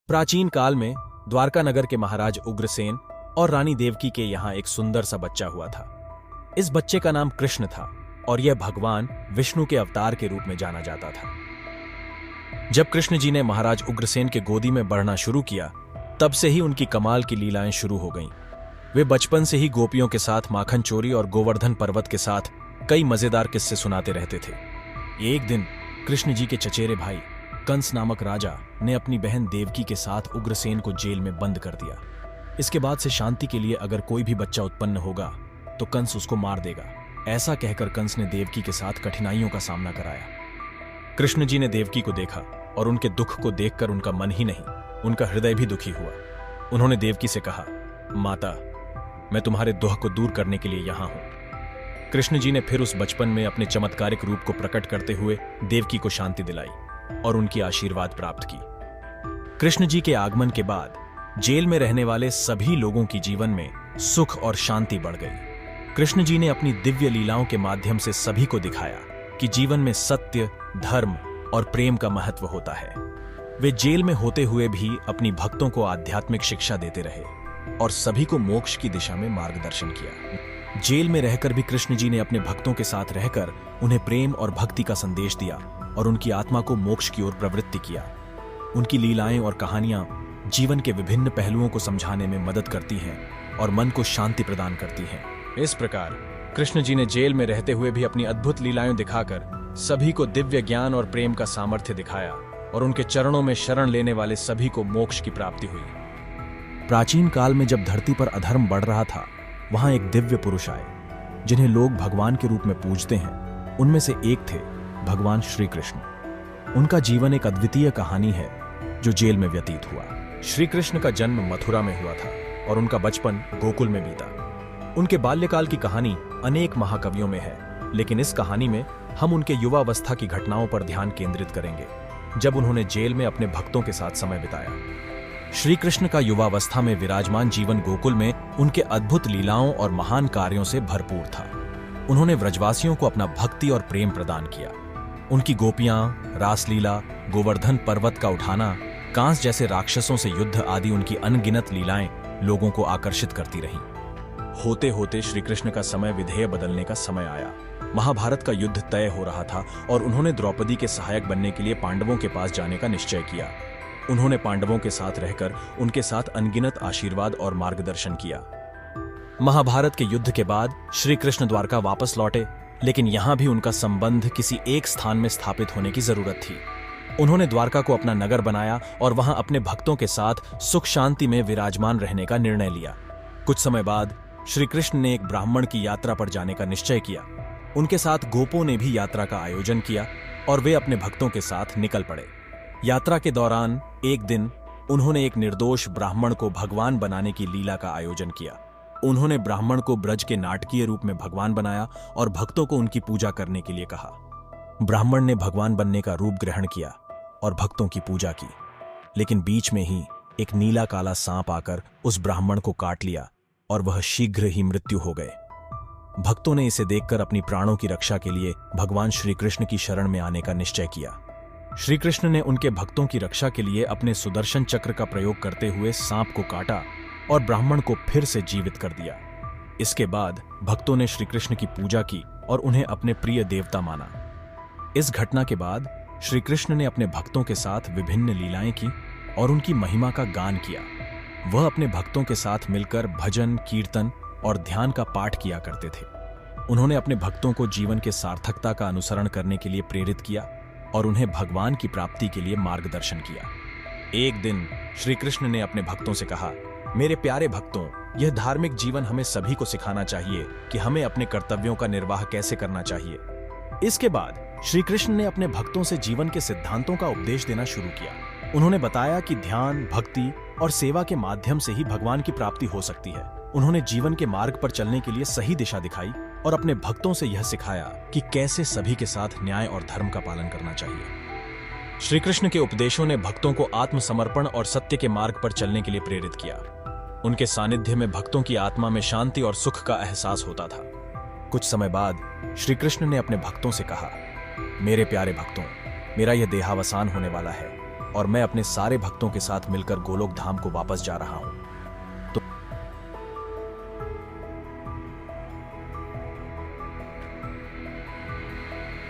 प्राचीन काल में द्वारका नगर के महाराज उग्रसेन और रानी देवकी के यहाँ एक सुंदर सा बच्चा हुआ था। इस बच्चे का नाम कृष्ण था और यह भगवान विष्णु के अवतार के रूप में जाना जाता था। जब कृष्ण जी ने महाराज उग्रसेन के गोदी में बढ़ना शुरू किया, तब से ही उनकी कमाल की लीलाएं शुरू हो गईं। वे बचपन से ही गोपियों के साथ माखन चोरी और गोवर्धन पर्वत के साथ कई मजेदार किस्से सुनाते रहते थे। एक दिन कृष्ण जी के चचेरे भाई कंस नामक राजा ने अपनी बहन देवकी के साथ उग्रसेन को जेल में बंद कर दिया। इसके बाद से शांति के लिए अगर कोई भी बच्चा उत्पन्न होगा तो कंस उसको मार देगा, ऐसा कहकर कंस ने देवकी के साथ कठिनाइयों का सामना कराया। कृष्ण जी ने देवकी को देखा और उनके दुख को देखकर उनका मन ही नहीं, उनका हृदय भी दुखी हुआ। उन्होंने देवकी से कहा, माता, मैं तुम्हारे दुख को दूर करने के लिए यहां हूं। कृष्ण जी ने फिर उस बचपन में अपने चमत्कारिक रूप को प्रकट करते हुए देवकी को शांति दिलाई और उनकी आशीर्वाद प्राप्त की। कृष्ण जी के आगमन के बाद जेल में रहने वाले सभी लोगों की जीवन में सुख और शांति बढ़ गई। कृष्ण जी ने अपनी दिव्य लीलाओं के माध्यम से सभी को दिखाया कि जीवन में सत्य, धर्म और प्रेम का महत्व होता है। वे जेल में होते हुए भी अपनी भक्तों को आध्यात्मिक शिक्षा देते रहे और सभी को मोक्ष की दिशा में मार्गदर्शन किया। जेल में रहकर भी कृष्ण जी ने अपने भक्तों के साथ रहकर उन्हें प्रेम और भक्ति का संदेश दिया और उनकी आत्मा को मोक्ष की ओर प्रवृत्ति किया। उनकी लीलाएं और कहानियां जीवन के विभिन्न पहलुओं को समझाने में मदद करती हैं और मन को शांति प्रदान करती हैं। इस प्रकार कृष्ण जी ने जेल में रहते हुए भी अपनी अद्भुत लीलाएं दिखाकर सभी को दिव्य ज्ञान और प्रेम का सामर्थ्य दिखाया और उनके चरणों में शरण लेने वाले सभी को मोक्ष की प्राप्ति हुई। प्राचीन काल में जब धरती पर अधर्म बढ़ रहा था, वहां एक दिव्य पुरुष आए जिन्हें लोग भगवान के रूप में पूजते हैं। उनमें से एक थे भगवान श्री कृष्ण। उनका जीवन एक अद्वितीय कहानी है जो जेल में व्यतीत हुआ। श्री कृष्ण का जन्म मथुरा में हुआ था और उनका बचपन गोकुल में बीता। उनके बाल्यकाल की कहानी अनेक महाकवियों में है, लेकिन इस कहानी में हम उनके युवावस्था की घटनाओं पर ध्यान केंद्रित करेंगे, जब उन्होंने जेल में अपने भक्तों के साथ समय बिताया। श्री कृष्ण का युवावस्था में विराजमान जीवन गोकुल में उनके अद्भुत लीलाओं और महान कार्यों से भरपूर था। उन्होंने व्रजवासियों को अपना भक्ति और प्रेम प्रदान किया। उनकी गोपियां, रासलीला, गोवर्धन पर्वत का उठाना, कांस जैसे राक्षसों से युद्ध आदि उनकी अनगिनत लीलाएं लोगों को आकर्षित करती रहीं। होते होते श्री कृष्ण का समय विधेय बदलने का समय आया। महाभारत का युद्ध तय हो रहा था और उन्होंने द्रौपदी के सहायक बनने के लिए पांडवों के पास जाने का निश्चय किया। उन्होंने पांडवों के साथ रहकर उनके साथ अनगिनत आशीर्वाद और मार्गदर्शन किया। महाभारत के युद्ध के बाद श्री कृष्ण द्वारका वापस लौटे, लेकिन यहां भी उनका संबंध किसी एक स्थान में स्थापित होने की जरूरत थी। उन्होंने द्वारका को अपना नगर बनाया और वहां अपने भक्तों के साथ सुख शांति में विराजमान रहने का निर्णय लिया। कुछ समय बाद श्री कृष्ण ने एक ब्राह्मण की यात्रा पर जाने का निश्चय किया। उनके साथ गोपों ने भी यात्रा का आयोजन किया और वे अपने भक्तों के साथ निकल पड़े। यात्रा के दौरान एक दिन उन्होंने एक निर्दोष ब्राह्मण को भगवान बनाने की लीला का आयोजन किया। उन्होंने ब्राह्मण को ब्रज के नाटकीय रूप में भगवान बनाया और भक्तों को उनकी पूजा करने के लिए कहा। ब्राह्मण ने भगवान बनने का रूप ग्रहण किया और भक्तों की पूजा की, लेकिन बीच में ही एक नीला काला सांप आकर उस ब्राह्मण को काट लिया और वह शीघ्र ही मृत्यु हो गए। भक्तों ने इसे देखकर अपनी प्राणों की रक्षा के लिए भगवान श्री कृष्ण की शरण में आने का निश्चय किया। श्री कृष्ण ने उनके भक्तों की रक्षा के लिए अपने सुदर्शन चक्र का प्रयोग करते हुए सांप को काटा और ब्राह्मण को फिर से जीवित कर दिया। इसके बाद भक्तों ने श्री कृष्ण की पूजा की और उन्हें अपने प्रिय देवता माना। इस घटना के बाद श्री कृष्ण ने अपने भक्तों के साथ विभिन्न लीलाएं की और उनकी महिमा का गान किया। वह अपने भक्तों के साथ मिलकर भजन, कीर्तन और ध्यान का पाठ किया करते थे। उन्होंने अपने भक्तों को जीवन के सार्थकता का अनुसरण करने के लिए प्रेरित किया और उन्हें भगवान की प्राप्ति के लिए मार्गदर्शन किया। एक दिन श्री कृष्ण ने अपने भक्तों से कहा, मेरे प्यारे भक्तों, यह धार्मिक जीवन हमें सभी को सिखाना चाहिए कि हमें अपने कर्तव्यों का निर्वाह कैसे करना चाहिए। इसके बाद श्री कृष्ण ने अपने भक्तों से जीवन के सिद्धांतों का उपदेश देना शुरू किया। उन्होंने बताया कि ध्यान, भक्ति और सेवा के माध्यम से ही भगवान की प्राप्ति हो सकती है। उन्होंने जीवन के मार्ग पर चलने के लिए सही दिशा दिखाई और अपने भक्तों से यह सिखाया कि कैसे सभी के साथ न्याय और धर्म का पालन करना चाहिए। श्री कृष्ण के उपदेशों ने भक्तों को आत्मसमर्पण और सत्य के मार्ग पर चलने के लिए प्रेरित किया। उनके सानिध्य में भक्तों की आत्मा में शांति और सुख का एहसास होता था। कुछ समय बाद श्री कृष्ण ने अपने भक्तों से कहा, मेरे प्यारे भक्तों, मेरा यह देहावसान होने वाला है। और मैं अपने सारे भक्तों के साथ मिलकर गोलोक धाम को वापस जा रहा हूँ।